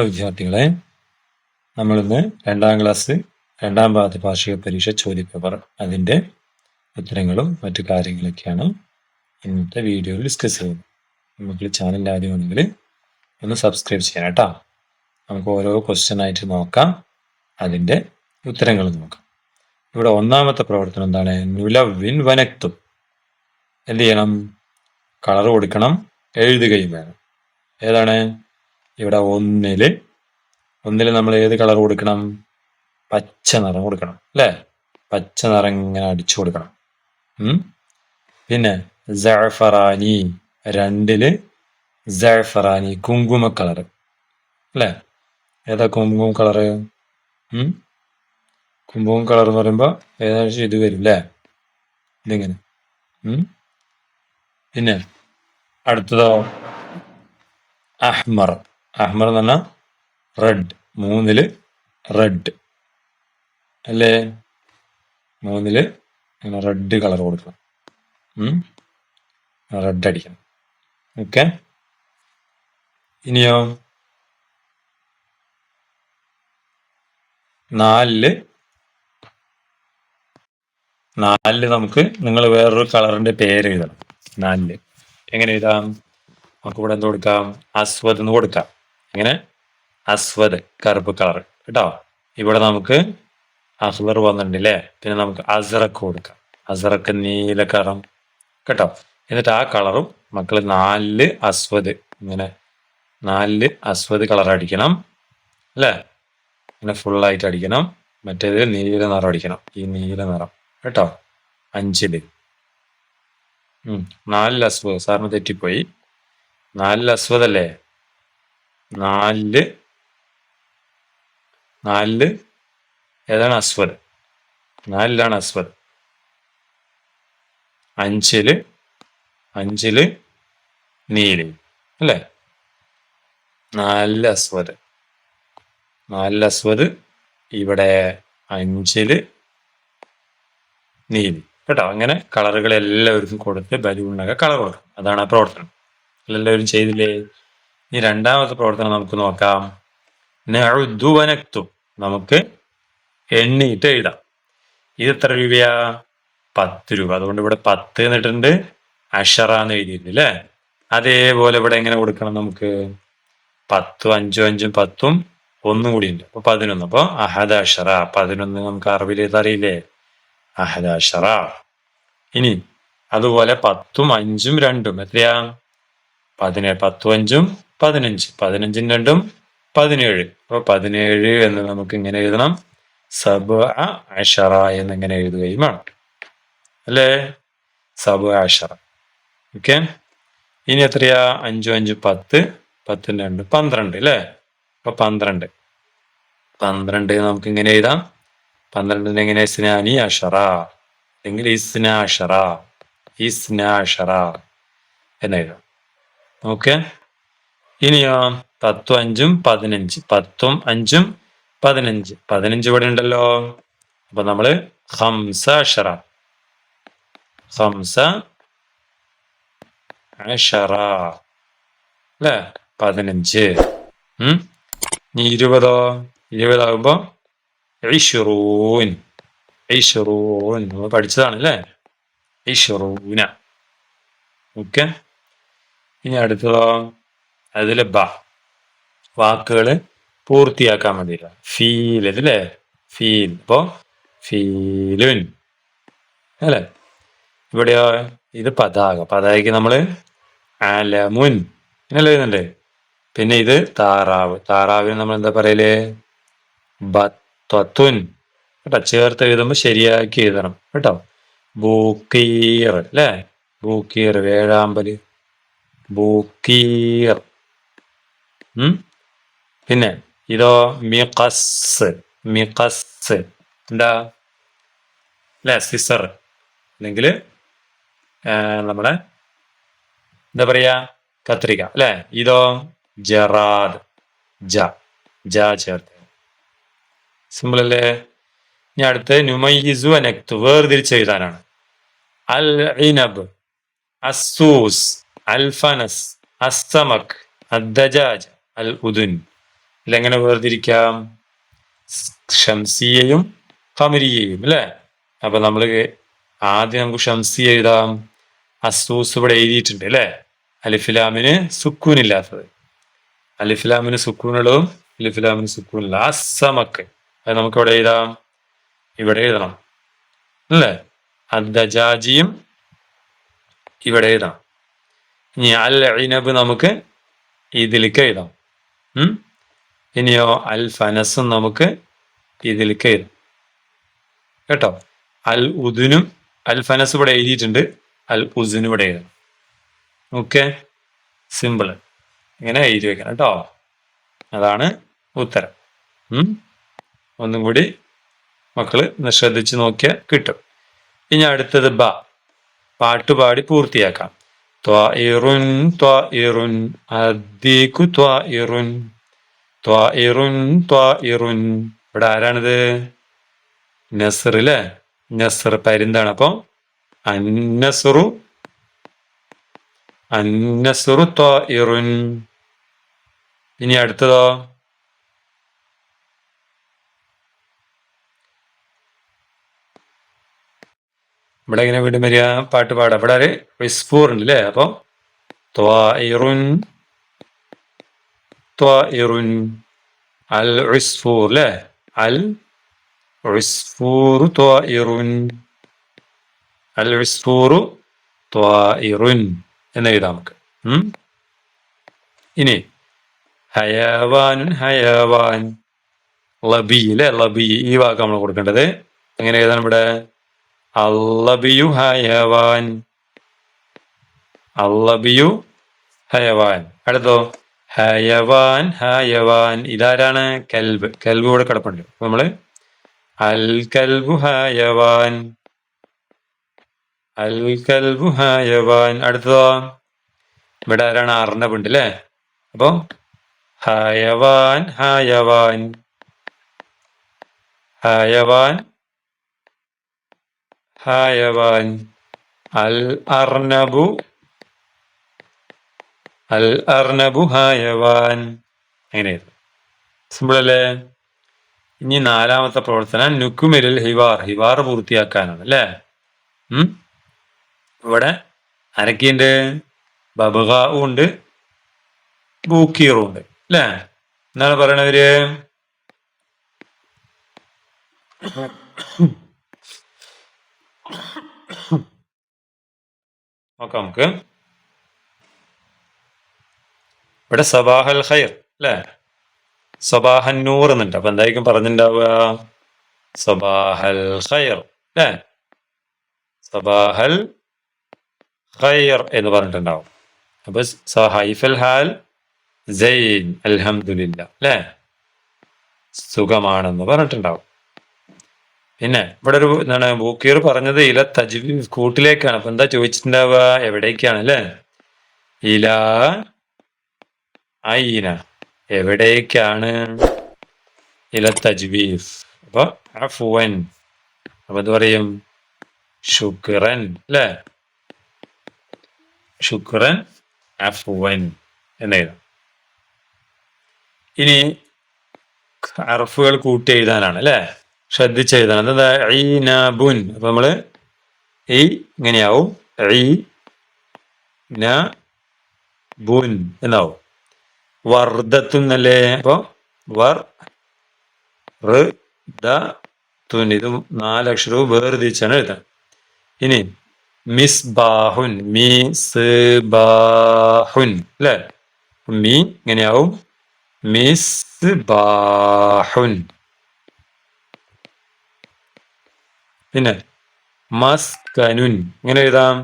വിദ്യാർത്ഥികളെ, നമ്മളിന്ന് 2ാം ക്ലാസ് 2ാം ഭാഗത്തെ വാർഷിക പരീക്ഷ ചോദ്യപേപ്പർ അതിൻ്റെ ഉത്തരങ്ങളും മറ്റു കാര്യങ്ങളൊക്കെയാണ് ഇന്നത്തെ വീഡിയോയിൽ ഡിസ്കസ് ചെയ്യുന്നത്. നമുക്ക് ചാനലിൽ ആദ്യമാണെങ്കിൽ ഒന്ന് സബ്സ്ക്രൈബ് ചെയ്യണം കേട്ടോ. നമുക്ക് ഓരോ ക്വസ്റ്റ്യൻ ആയിട്ട് നോക്കാം, അതിൻ്റെ ഉത്തരങ്ങൾ നോക്കാം. ഇവിടെ ഒന്നാമത്തെ പ്രവർത്തനം എന്താണ്? നുലവിൻ വനക്തും. എന്ത് ചെയ്യണം? കളർ കൊടുക്കണം, എഴുതുകയും വേണം. ഏതാണ്? ഇവിടെ ഒന്നില് നമ്മൾ ഏത് കളർ കൊടുക്കണം? പച്ച നിറം കൊടുക്കണം അല്ലേ? പച്ച നിറം ഇങ്ങനെ അടിച്ചു കൊടുക്കണം. പിന്നെ സഅഫറാനി, 2 സഅഫറാനി കുങ്കുമ കളർ അല്ലേ? ഏതാ കുങ്കുമ കളറ്? കുങ്കുമ കളർ എന്ന് പറയുമ്പോൾ ഏകദേശം ഇത് വരും അല്ലേ? ഇതിങ്ങനെ. പിന്നെ അടുത്തതോ അഹ്മർ. അഹ്മർ എന്ന് പറഞ്ഞാൽ റെഡ്. 3 റെഡ് അല്ലേ? 3 ഇങ്ങനെ റെഡ് കളർ കൊടുക്കണം. റെഡ് അടിക്കണം. ഓക്കെ. ഇനിയോ 4 നമുക്ക് നിങ്ങൾ വേറൊരു കളറിന്റെ പേര് എഴുതണം. 4 എങ്ങനെ എഴുതാം? നമുക്ക് ഇവിടെ എന്ത് കൊടുക്കാം? അസ്വദ് എന്ന് കൊടുക്കാം. എങ്ങനെ? അസ്വദ്, കറുപ്പ് കളർ കേട്ടോ. ഇവിടെ നമുക്ക് അഹ്ലർ വന്നിട്ടുണ്ട് അല്ലേ? പിന്നെ നമുക്ക് അസറക്ക് കൊടുക്കാം. അസറക്ക് നീല കളറും കേട്ടോ. എന്നിട്ട് ആ കളറും മക്കൾ 4 അസ്വദ്, ഇങ്ങനെ 4 അസ്വദ് കളർ അടിക്കണം അല്ലേ? ഇങ്ങനെ ഫുള്ളായിട്ട് അടിക്കണം. മറ്റേത് നീല നിറം അടിക്കണം. ഈ നീല നിറം കേട്ടോ. 5 4 അസ്വദ്. സാറിന് തെറ്റിപ്പോയി. 4 അസ്വദ് അല്ലേ? 4 ഏതാണ് അസ്വദ്? 4 അസ്വദ്. 5 നീല അല്ലേ? 4 അസ്വദ്. 4 അസ്വദ്. ഇവിടെ 5 നീലി കേട്ടോ. അങ്ങനെ കളറുകൾ എല്ലാവർക്കും കൊടുത്ത് ബലൂണിനൊക്കെ കളർ കൊടുക്കും. അതാണ് ആ പ്രവർത്തനം. എല്ലാവരും ചെയ്തില്ലേ? ഇനി 2ാമത്തെ പ്രവർത്തനം നമുക്ക് നോക്കാം. നഅുദ്ദു വനക്തും. നമുക്ക് എണ്ണിയിട്ട് എഴുതാം. ഇത് എത്ര രൂപയാ? 10 രൂപ. അതുകൊണ്ട് ഇവിടെ 10 എന്നിട്ടുണ്ട്, അഷറ എന്ന് എഴുതിയിട്ടുണ്ട് അല്ലേ? അതേപോലെ ഇവിടെ എങ്ങനെ കൊടുക്കണം? നമുക്ക് 10 5 5 10 ഒന്നും കൂടി ഉണ്ട്. അപ്പൊ 11. അപ്പൊ അഹദ അഷറ. 11 നമുക്ക് അറബിയിൽ അറിയില്ലേ? അഹദ അഷറ. ഇനി അതുപോലെ 10 5 2 എത്രയാ? 17. 10 5 15. 15 2 17. അപ്പൊ 17 എന്ന് നമുക്ക് ഇങ്ങനെ എഴുതണം. സബ്അ അഷറ എന്നിങ്ങനെ എഴുതുകയും വേണം അല്ലേ? സബ്അ അഷറ. ഓക്കെ. ഇനി എത്രയാ? 5 5 10. 10 2 12 അല്ലേ? അപ്പൊ 12 നമുക്ക് ഇങ്ങനെ എഴുതാം. 12 എങ്ങനെ? ഇസ്നാനി അഷറ അല്ലെങ്കിൽ ഇസ്നാ അഷറ എന്നെഴുതാം. ഓക്കെ. ഇനിയോ 10 5 15. 10 5 15. 15 ഇവിടെ ഉണ്ടല്ലോ. അപ്പൊ നമ്മള് ഖംസ അഷറ അല്ലേ? 15. ഇനി 20. 20 ആകുമ്പോ ഇശ്റൂൻ. നമ്മൾ പഠിച്ചതാണ് അല്ലേ? ഇശ്റൂന. ഓക്കെ. ഇനി അടുത്തതോ അതില് വാക്കുകള് പൂർത്തിയാക്കാൻ മതിയില്ല. ഫീൽ അല്ലേ? ഫീൽ. അപ്പോ ഫീലുൻ അല്ലേ? ഇവിടെയോ ഇത് പതാക. പതാകയ്ക്ക് നമ്മള് അലമുൻ ഇങ്ങനെ എഴുതുന്നുണ്ട്. പിന്നെ ഇത് താറാവ്. താറാവിന് നമ്മൾ എന്താ പറയല്? ബത്വത്തുൻ കേട്ടോ. ചേർത്ത് എഴുതുമ്പോ ശരിയാക്കി എഴുതണം കേട്ടോ. ബൂക്കീർ അല്ലേ? ബൂക്കീർ. വേഴാമ്പല്. ബൂക്കീർ. പിന്നെ ഇതോ മിഖസ്. എന്താ അല്ലെ? സിസർ അല്ലെങ്കിൽ നമ്മുടെ എന്താ പറയാ? കത്രിക അല്ലെ? ഇതോ ജറാദ്. ജ ചേർത്ത്. സിമ്പിൾ അല്ലേ? ഇനി അടുത്ത് നുമയ്യിസു അനക്തു. വേർതിരിച്ച് എഴുതാനാണ്. അൽ ഇനബ്, അസ്സൂസ്, അൽ ഫനസ്, അസ്സമക്, അദ്ദജാജ്, അൽ ഉദുൻ. ഇല്ലെങ്ങനെ വേർതിരിക്കാം? ഷംസിയയും ഖമരിയയും അല്ലേ? അപ്പൊ നമ്മൾ ആദ്യം നമുക്ക് ഷംസിയ എഴുതാം. അസൂസ് ഇവിടെ എഴുതിയിട്ടുണ്ട് അല്ലേ? അലിഫിലാമിന് സുക്കൂനില്ലാത്തത്, അലിഫിലാമിന് സുക്കൂനുള്ളതും അലിഫിലാമിന് സുക്കൂനില്ല. അസമക്ക് അത് നമുക്ക് ഇവിടെ എഴുതാം, ഇവിടെ എഴുതണം അല്ലേ? അദ്ദജാജിയും ഇവിടെ എഴുതാം. ഇനി അൽ ഇനബ് നമുക്ക് ഇതിലേക്ക് എഴുതാം. ഇനിയോ അൽ ഫനസും നമുക്ക് ഇതിലേക്ക് എഴുതാം കേട്ടോ. അൽ ഉദുനും അൽ ഫനസ് ഇവിടെ എഴുതിയിട്ടുണ്ട്, അൽ ഉസുനും ഇവിടെ എഴുതാം. Okay, simple. ഇങ്ങനെ എഴുതി വെക്കണം കേട്ടോ. അതാണ് ഉത്തരം. ഒന്നും കൂടി മക്കള് ശ്രദ്ധിച്ച് നോക്കിയാൽ കിട്ടും. ഇനി അടുത്തത് ബ, പാട്ടുപാടി പൂർത്തിയാക്കാം. ത്വാഇറുൻ ത്വാഇറുൻ അദ്ദീഖു ത്വാഇറുൻ ത്വാഇറുൻ ത്വാഇറുൻ. ഇവിടെ ആരാണിത്? നസ്ർ അല്ലേ? നസ്ർ പരിന്താണ്. അപ്പം അന്നസ്റു അന്നസ്റു ത്വാഇറുൻ. ഇനി അടുത്തതോ? ഇവിടെ എങ്ങനെ വീണ്ടും വരിക? പാട്ട് പാടാം. ഇവിടെ ഒരു ഇസ്ഫൂർ ഉണ്ട് അല്ലേ? അപ്പൊ ത്വാഇറുൻ ത്വാഇറുൻ അൽ ഇസ്ഫൂർ അല്ലേ? അൽ ഇസ്ഫൂർ ത്വാഇറുൻ അൽ ഇസ്ഫൂർ ത്വാഇറുൻ എന്ന് എഴുതാം നമുക്ക്. ഇനി ഹയവാൻ ഹയവാൻ ലബി അല്ലേ? ലബി, ഈ വാക്ക് നമ്മൾ കൊടുക്കേണ്ടത് എങ്ങനെ എഴുതാൻ? ഇവിടെ അല്ലബിയു ഹയവാൻ അല്ലബിയു ഹയവാൻ. അടുത്തോ? ഹയവാൻ ഹയവാൻ. ഇതാരാണ്? കൽബ്. കൽബ് ഇവിടെ കിടപ്പുണ്ട്. നമ്മള് അൽ കൽബു ഹയവാൻ അൽ കൽബു ഹയവാൻ. അടുത്തതോ? ഇവിടെ ആരാണ്? അർണബ് ഉണ്ട് അല്ലേ? അപ്പൊ ഹയവാൻ ഹയവാൻ ഹയവാൻ ഹയവാൻ അൽ അർണബു അൽ അർണബു ഹയവാൻ. അങ്ങനെ സിമ്പിൾ അല്ലേ? ഇനി നാലാമത്തെ പ്രവർത്തനം നുക്കുമിരൽ ഹിവാർ, ഹിവാർ പൂർത്തിയാക്കാനാണ് അല്ലേ? ഇവിടെ അരക്കിണ്ട്, ബബുഗാവും ഉണ്ട്, ബൂക്കീറും ഉണ്ട് അല്ലേ? എന്താണ് പറയണവര്? നോക്കാം നമുക്ക്. ഇവിടെ സബാഹൽ ഖൈർ അല്ലേ? സബാഹൻ നൂർ എന്നുണ്ട്. അപ്പൊ എന്തായിരിക്കും പറഞ്ഞിട്ടുണ്ടാവുക? സബാഹൽ ഖൈർ അല്ലേ? സബാഹൽ ഖൈർ എന്ന് പറഞ്ഞിട്ടുണ്ടാവും. അപ്പൊ സഹൈഫൽ ഹാൽ സൈൻ അൽഹംദുലില്ലാ അല്ലേ? സുഖമാണെന്ന് പറഞ്ഞിട്ടുണ്ടാവും. പിന്നെ ഇവിടെ ഒരു എന്താണ് ബൂക്കീർ പറഞ്ഞത് ഇല തജ്വീദ് കൂട്ടിലേക്കാണ്. അപ്പൊ എന്താ ചോദിച്ചിട്ടുണ്ടാവുക? എവിടേക്കാണ് അല്ലേ? ഇല ഐന, എവിടേക്കാണ്? ഇല തജ്വീദ്. അപ്പൊ അഫ്വൻ, അപ്പൊ എന്ത് പറയും? ശുക്രൻ അല്ലേ? ശുക്രൻ അഫ്വൻ എന്നെഴുതാം. ഇനി അറഫുകൾ കൂട്ടി എഴുതാനാണ് അല്ലേ? ശ്രദ്ധിച്ചെഴുതണം. എന്താ? ഈനബുൻ. അപ്പൊ നമ്മള് ഈ ഇങ്ങനെയാവും, ഈനബുൻ എന്നാവും. വർദ്ധത്തുൻ അല്ലേ? അപ്പൊ വർദ്ധത്തുൻ, ഇത് 4 അക്ഷരവും വേർതിരിച്ചാണ് എഴുതാൻ. ഇനി മിസ്ബാഹുൻ, മിസ്ബാഹുൻ അല്ലേ? മീ ഇങ്ങനെയാവും, മിസ്ബാഹുൻ. പിന്നെ മസ്കനുൻ ഇങ്ങനെ എഴുതാം,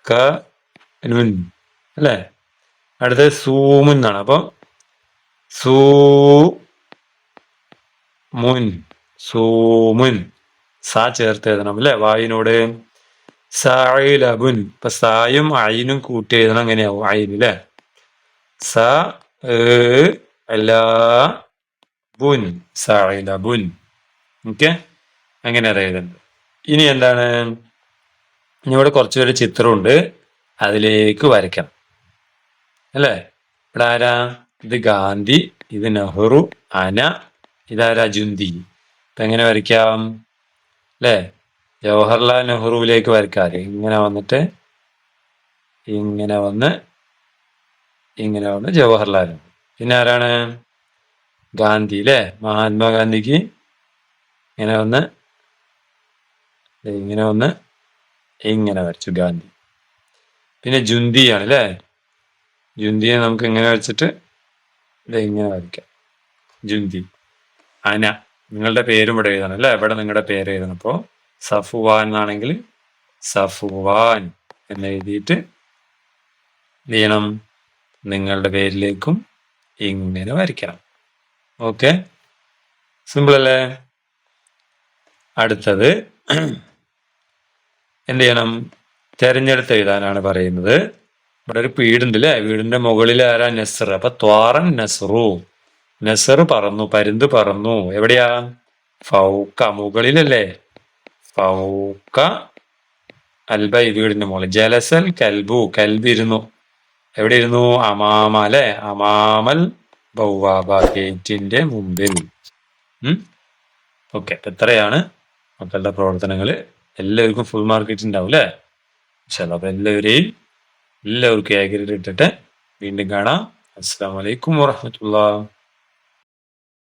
കനുൻ അല്ലേ? അടുത്തത് സൂമുൻ എന്നാണ്. അപ്പൊ സൂമുൻ സൂമുൻ സാ ചേർത്ത് എഴുതണം അല്ലെ? വായിനോട്. സഇലബുൻ, ഇപ്പൊ സായും അയിനും കൂട്ടി എഴുതണം. എങ്ങനെയാവും? അയിൻ അല്ലെ? സ ബുൻ സഇലബുൻ. ഓക്കെ, അങ്ങനെ എഴുതുന്നത്. ഇനി എന്താണ്? ഇനി ഇവിടെ കുറച്ചുപേര് ചിത്രമുണ്ട്. അതിലേക്ക് വരയ്ക്കണം അല്ലേ? ഇവിടെ ആരാ? ഇത് ഗാന്ധി, ഇത് നെഹ്റു, അന, ഇതാരാ? ജുന്തി. ഇപ്പൊ എങ്ങനെ വരയ്ക്കാം അല്ലേ? ജവഹർലാൽ നെഹ്റുവിലേക്ക് വരയ്ക്കാറ്. ഇങ്ങനെ വന്നിട്ട് ഇങ്ങനെ വന്ന് ഇങ്ങനെ വന്ന് ജവഹർലാൽ നെഹ്റു. പിന്നെ ആരാണ്? ഗാന്ധി അല്ലേ? മഹാത്മാഗാന്ധിക്ക് ഇങ്ങനെ വന്ന് ഇങ്ങനെ വന്ന് ഇങ്ങനെ വരച്ചു ഗാന്ധി. പിന്നെ ജുന്തിയാണ് അല്ലേ? ജുന്തിയെ നമുക്ക് ഇങ്ങനെ വരച്ചിട്ട് ഇങ്ങനെ വരയ്ക്കാം. ജുന്തി. അന, നിങ്ങളുടെ പേരും ഇവിടെ എഴുതണം അല്ലേ? ഇവിടെ നിങ്ങളുടെ പേര് എഴുതണം. അപ്പോ സഫുവാൻ എന്നാണെങ്കിൽ സഫുവാൻ എന്ന് എഴുതിയിട്ട് എന്ത് ചെയ്യണം? നിങ്ങളുടെ പേരിലേക്കും ഇങ്ങനെ വരയ്ക്കണം. ഓക്കെ, സിമ്പിൾ അല്ലേ? അടുത്തത് എന്ത് ചെയ്യണം? തെരഞ്ഞെടുത്ത് എഴുതാനാണ് പറയുന്നത്. ഇവിടെ ഒരു വീടുണ്ട് അല്ലേ? വീടിന്റെ മുകളിൽ ആരാ? നസർ. അപ്പൊ ത്വാറൻ നസറു. നസർ പറന്നു, പരുന്ത് പറന്നു. എവിടെയാ? ഫൗക്ക, മുകളിലല്ലേ? ഫൗക്ക അൽബൈ, വീടിന്റെ മുകളിൽ. ജലസൽ കൽബു, കൽബ് ഇരുന്നു. എവിടെ ഇരുന്നു? അമാമ അല്ലെ? അമാമൽ ബൗവാബ, ഗേറ്റിന്റെ മുമ്പിൽ. ഓക്കെ, എത്രയാണ് മക്കളുടെ പ്രവർത്തനങ്ങൾ? എല്ലാവർക്കും ഫുൾ മാർക്ക് ഇട്ടുണ്ടാവും അല്ലേ? അപ്പൊ എല്ലാവർക്കും ഏകരീതി ഇട്ടിട്ട് വീണ്ടും കാണാം. അസ്സലാമു അലൈക്കും വറഹ്മത്തുള്ളാഹി.